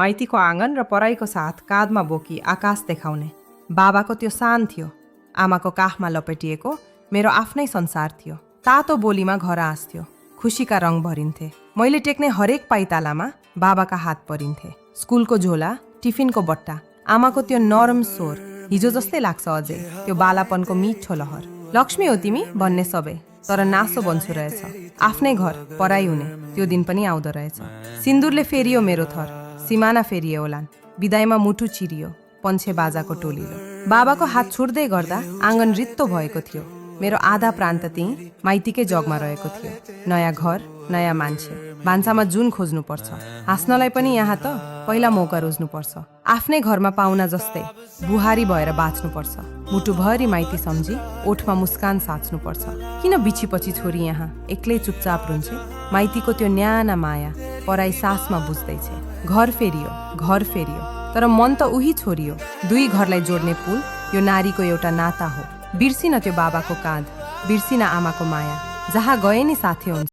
माइतीको आँगन र पराईको साथ काँधमा बोकी आकाश देखाउने। बाबाको त्यो सान थियो। आमाको काखमा लपेटिएको मेरो आफ्नै संसार थियो। तातो बोलीमा घर आँस्थ्यो। खुसीका रङ भरिन्थे। मैले टेक्ने हरेक पाइतालामा बाबाका हात परिन्थे। स्कुलको झोला, टिफिनको बट्टा, आमाको त्यो नरम स्वर, हिजो जस्तै लाग्छ अझै, त्यो बालापनको मिठो लहर। लक्ष्मी हो तिमी भन्ने सबै, तर नासो बन्छु रहेछ। आफ्नै घर पराई हुने त्यो दिन पनि आउँदो रहेछ। सिन्दुरले फेरियो मेरो थर, सिमाना फेरियो होलान्। बिदाईमा मुटु चिरियो, पन्छे बाजाको टोलिलो। बाबाको हात छुट्दै गर्दा आँगन रित्तो भएको थियो। मेरो आधा प्रान्त त्यहीँ माइतीकै जगमा रहेको थियो। नयाँ घर, नयाँ मान्छे। भान्सामा जुन खोज्नुपर्छ। हाँस्नलाई पनि यहाँ त पहिला मौका रोज्नुपर्छ। आफ्नै घरमा पाहुना जस्तै बुहारी भएर बाँच्नुपर्छ। मुटुभरि माइती सम्झी ओठमा मुस्कान साच्नुपर्छ। किन बिछीपछि छोरी यहाँ एक्लै चुपचाप रुन्छे? माइतीको त्यो न्याना माया पराई सासमा बुझ्दैछ। घर फेरियो, तर मन त उही छोरियो। दुई घरलाई जोड्ने पुल यो नारीको एउटा नाता हो। बिर्सिन त्यो बाबाको काँध, बिर्सिन आमाको माया। जहाँ गए नि साथी हुन्छ।